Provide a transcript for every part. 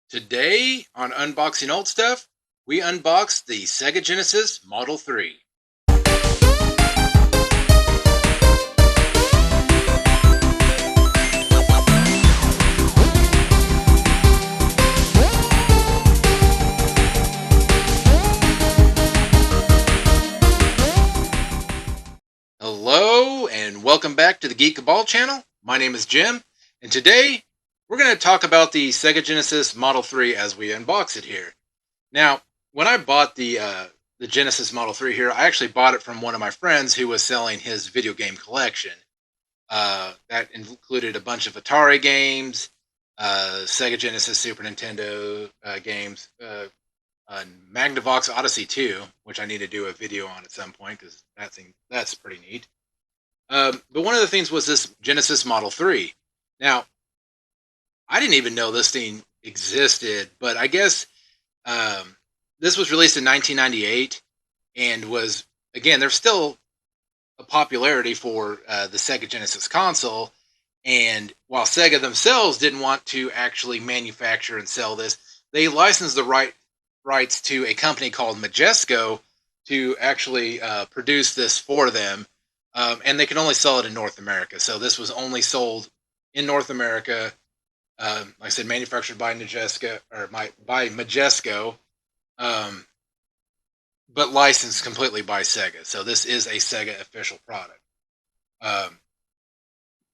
Today on Unboxing Old Stuff, we unbox the Sega Genesis Model 3. Hello and welcome back to the Geek Cabal channel. My name is Jim, and today we're going to talk about the Sega Genesis Model 3 as we unbox it here. Now, when I bought the Genesis Model 3 here, I actually bought it from one of my friends who was selling his video game collection. That included a bunch of Atari games, Sega Genesis, Super Nintendo games, Magnavox Odyssey 2, which I need to do a video on at some point because that's pretty neat. But one of the things was this Genesis Model 3. Now, I didn't even know this thing existed, but I guess this was released in 1998 and was, again, there's still a popularity for the Sega Genesis console. And while Sega themselves didn't want to actually manufacture and sell this, they licensed the rights to a company called Majesco to actually produce this for them. And they can only sell it in North America. So this was only sold in North America. Like I said, manufactured by by Majesco. But licensed completely by Sega. So this is a Sega official product.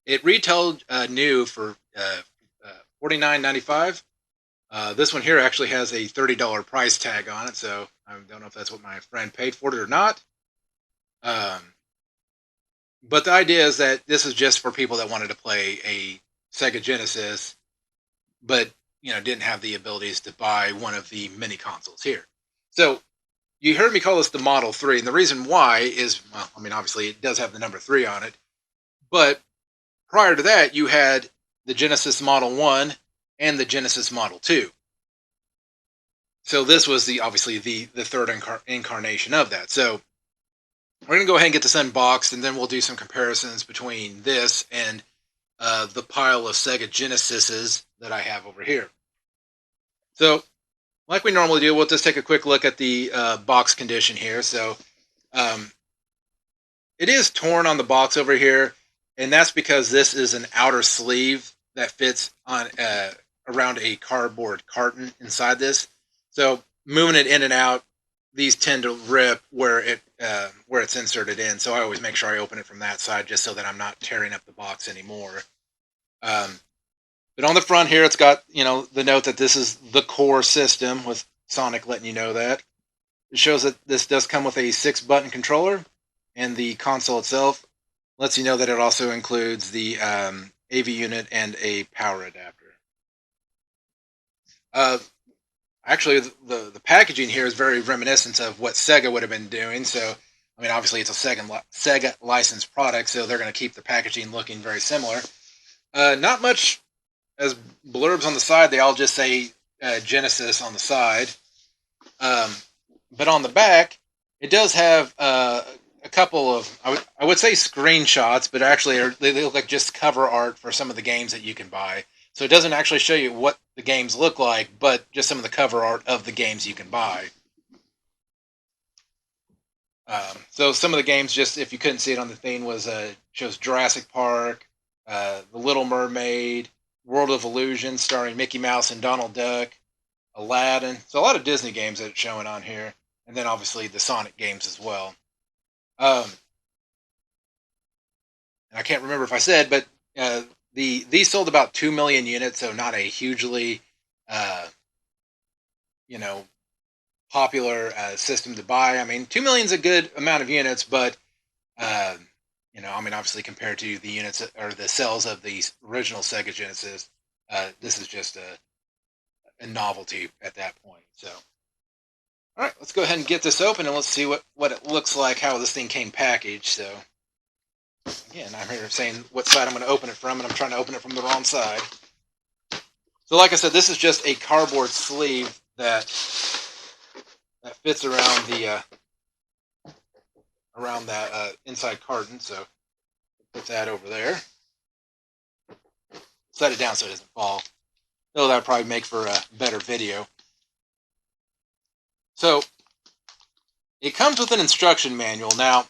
It retailed new for $49.95. This one here actually has a $30 price tag on it, so I don't know if that's what my friend paid for it or not. But the idea is that this is just for people that wanted to play a Sega Genesis, but didn't have the abilities to buy one of the mini consoles here. So you heard me call this the Model 3, and the reason why is, well, I mean, obviously it does have the number 3 on it, but prior to that, you had the Genesis Model 1 and the Genesis Model 2. So this was obviously the third incarnation of that. So we're going to go ahead and get this unboxed, and then we'll do some comparisons between this and the pile of Sega Genesises that I have over here. So like we normally do, we'll just take a quick look at the box condition here. So it is torn on the box over here, and that's because this is an outer sleeve that fits on around a cardboard carton inside this. So moving it in and out, these tend to rip where it's inserted in. So I always make sure I open it from that side just so that I'm not tearing up the box anymore. But on the front here, it's got, the note that this is the core system, with Sonic letting you know that. It shows that this does come with a 6-button controller, and the console itself lets you know that it also includes the AV unit and a power adapter. Actually, the packaging here is very reminiscent of what Sega would have been doing. So, I mean, obviously it's a Sega licensed product, so they're going to keep the packaging looking very similar. Not much as blurbs on the side. They all just say Genesis on the side. But on the back, it does have a couple of, I would say screenshots, but actually they look like just cover art for some of the games that you can buy. So it doesn't actually show you what the games look like, but just some of the cover art of the games you can buy. So some of the games, just if you couldn't see it on the thing, shows Jurassic Park, The Little Mermaid, World of Illusion, starring Mickey Mouse and Donald Duck, Aladdin. So a lot of Disney games that it's showing on here, and then obviously the Sonic games as well. And I can't remember if I said, but these sold about 2 million units, so not a hugely, popular system to buy. I mean, 2 million is a good amount of units, but I mean, obviously compared to the units or the sales of the original Sega Genesis, this is just a novelty at that point. So, all right, let's go ahead and get this open and let's see what it looks like, how this thing came packaged. So, again, I'm here saying what side I'm going to open it from, and I'm trying to open it from the wrong side. So, like I said, this is just a cardboard sleeve that fits around that inside carton. So, put that over there. Set it down so it doesn't fall. though that would probably make for a better video. So it comes with an instruction manual. Now,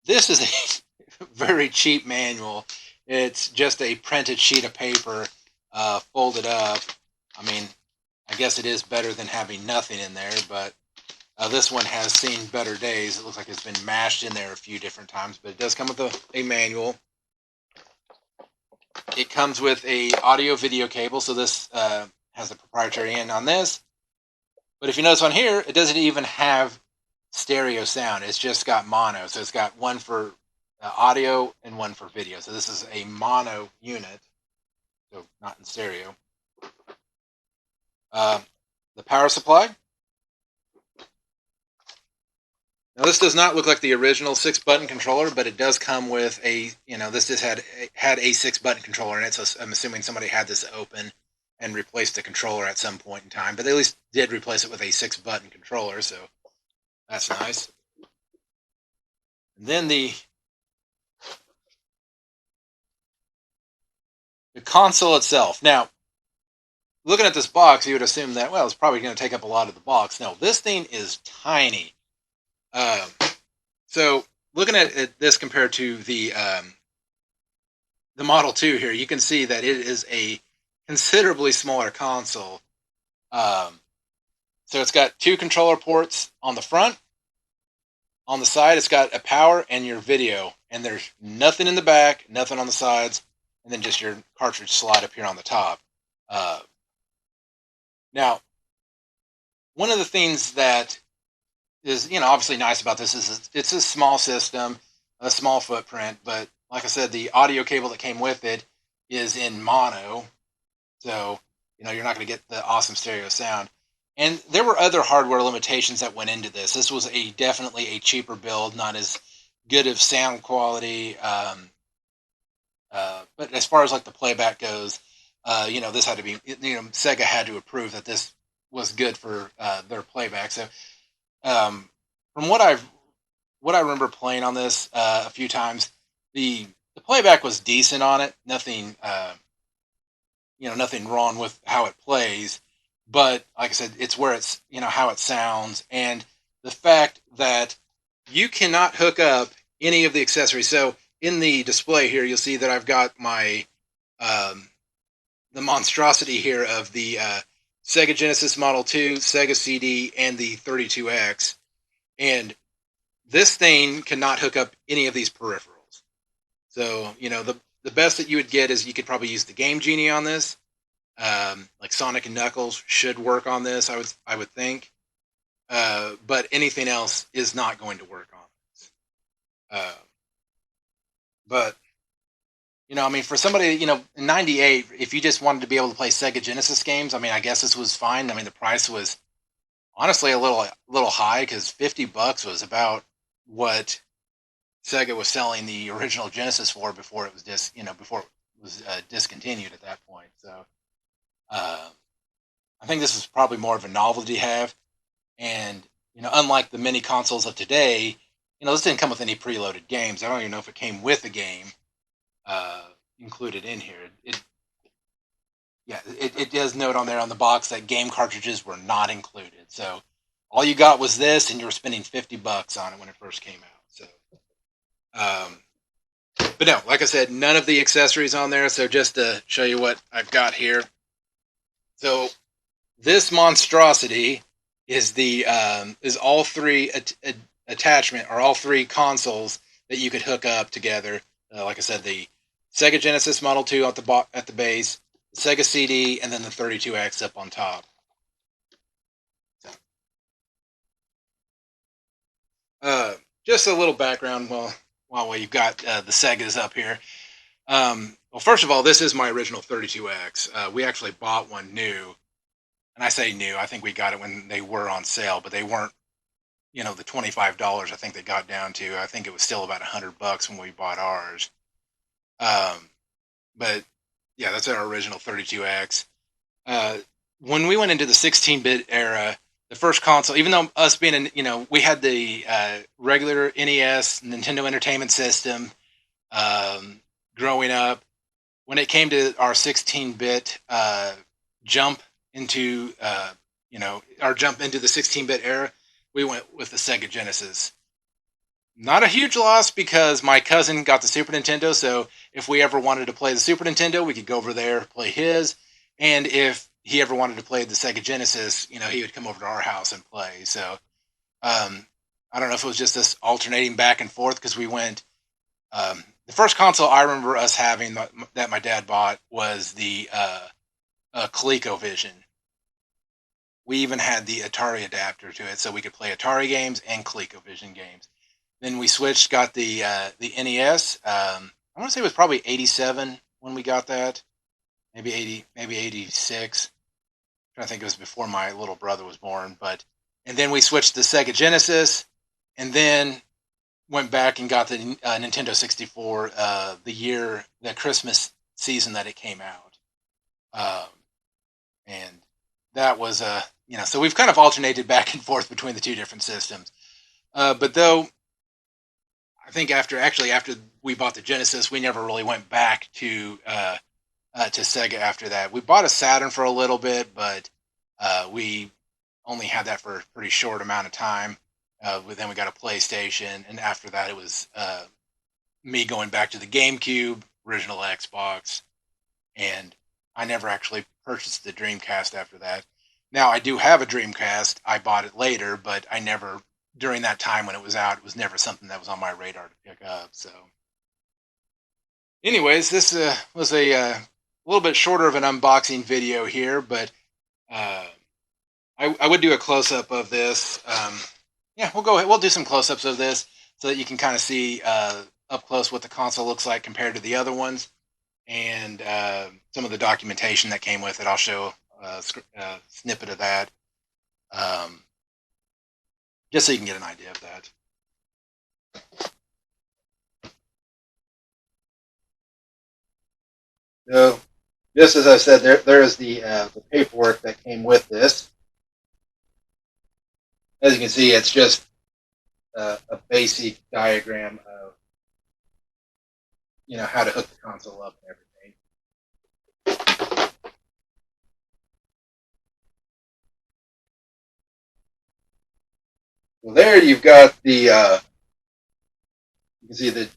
this is a very cheap manual. It's just a printed sheet of paper, folded up. I mean, I guess it is better than having nothing in there, but this one has seen better days. It looks like it's been mashed in there a few different times, but it does come with a manual. It comes with a audio video cable, so this has a proprietary in on this. But if you notice on here, it doesn't even have stereo sound. It's just got mono. So it's got one for audio and one for video. So this is a mono unit, so not in stereo. The power supply. Now this does not look like the original 6-button controller, but it does come with a, this just had a 6-button controller in it. So I'm assuming somebody had this open and replaced the controller at some point in time, but they at least did replace it with a 6-button controller, so that's nice. And then the console itself. Now, looking at this box, you would assume that, well, it's probably going to take up a lot of the box. No, this thing is tiny. So looking at this compared to the Model 2 here, you can see that it is a considerably smaller console. So it's got 2 controller ports on the front. On the side, it's got a power and your video. And there's nothing in the back, nothing on the sides, and then just your cartridge slot up here on the top. Now, one of the things that is, obviously nice about this is it's a small system, a small footprint, but like I said, the audio cable that came with it is in mono. So, you're not going to get the awesome stereo sound. And there were other hardware limitations that went into this. This was definitely a cheaper build, not as good of sound quality. But as far as like the playback goes, this had to be, Sega had to approve that this was good for their playback. So, from what I remember playing on this a few times, the playback was decent on it. Nothing, nothing wrong with how it plays. But like I said, it's where it's, how it sounds, and the fact that you cannot hook up any of the accessories. So in the display here, you'll see that I've got my the monstrosity here of the Sega Genesis Model 2, Sega CD, and the 32X. And this thing cannot hook up any of these peripherals. So, the best that you would get is you could probably use the Game Genie on this. Like Sonic and Knuckles should work on this, I would think. But anything else is not going to work on this. But for somebody, in '98, if you just wanted to be able to play Sega Genesis games, I guess this was fine. The price was honestly a little high, because $50 was about what Sega was selling the original Genesis for before it was discontinued at that point. So I think this is probably more of a novelty have, and unlike the mini consoles of today, this didn't come with any preloaded games. I don't even know if it came with a game included in here. It does note on there on the box that game cartridges were not included. So all you got was this, and you were spending $50 on it when it first came out. So, but no, like I said, none of the accessories on there. So just to show you what I've got here. So this monstrosity is is all three attachment, or all 3 consoles that you could hook up together. Like I said, the Sega Genesis Model 2 at the base, the Sega CD, and then the 32X up on top. So, just a little background while you've got the Segas up here. Well, first of all, this is my original 32X. We actually bought one new. And I say new, I think we got it when they were on sale, but they weren't, the $25 I think they got down to. I think it was still about $100 when we bought ours. But yeah, that's our original 32X. When we went into the 16-bit era, the first console, even though us being, we had the regular NES, Nintendo Entertainment System, growing up, when it came to our 16-bit jump into our jump into the 16-bit era, we went with the Sega Genesis. Not a huge loss because my cousin got the Super Nintendo, so if we ever wanted to play the Super Nintendo, we could go over there, play his, and if he ever wanted to play the Sega Genesis, he would come over to our house and play. So I don't know if it was just this alternating back and forth because we went. The first console I remember us having that my dad bought was the ColecoVision. We even had the Atari adapter to it, so we could play Atari games and ColecoVision games. Then we switched, got the NES. I want to say it was probably '87 when we got that, maybe '80, maybe '86. I'm trying to think it was before my little brother was born, and then we switched to Sega Genesis, and then went back and got the Nintendo 64 the Christmas season that it came out, and that was so we've kind of alternated back and forth between the two different systems. But though I think after we bought the Genesis, we never really went back to Sega after that. We bought a Saturn for a little bit, but we only had that for a pretty short amount of time. Then we got a PlayStation, and after that, it was me going back to the GameCube, original Xbox, and I never actually purchased the Dreamcast after that. Now, I do have a Dreamcast. I bought it later, but I never, during that time when it was out, it was never something that was on my radar to pick up. So, anyways, this was a little bit shorter of an unboxing video here, but I would do a close-up of this. Yeah, we'll go ahead. We'll do some close-ups of this so that you can kind of see up close what the console looks like compared to the other ones, and some of the documentation that came with it. I'll show a snippet of that, just so you can get an idea of that. So, just as I said, there is the paperwork that came with this. As you can see, it's just a basic diagram of how to hook the console up and everything. Well, there you've got the you can see the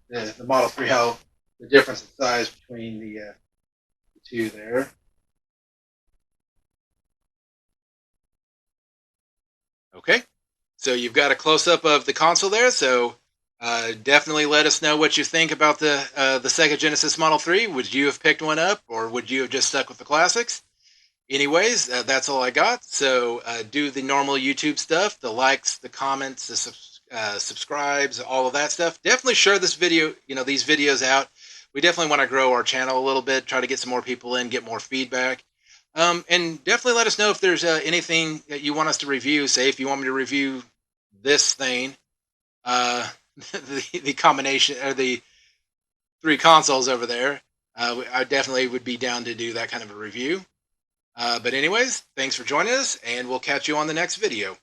Model 3, how the difference in size between the two there. Okay, so you've got a close-up of the console there, so definitely let us know what you think about the Sega Genesis Model 3. Would you have picked one up, or would you have just stuck with the classics? Anyways, that's all I got. So do the normal YouTube stuff, the likes, the comments, the subscribes, all of that stuff. Definitely share this video, these videos out. We definitely want to grow our channel a little bit, try to get some more people in, get more feedback. And definitely let us know if there's anything that you want us to review. Say if you want me to review this thing, the combination or the 3 consoles over there. I definitely would be down to do that kind of a review. But anyways, thanks for joining us, and we'll catch you on the next video.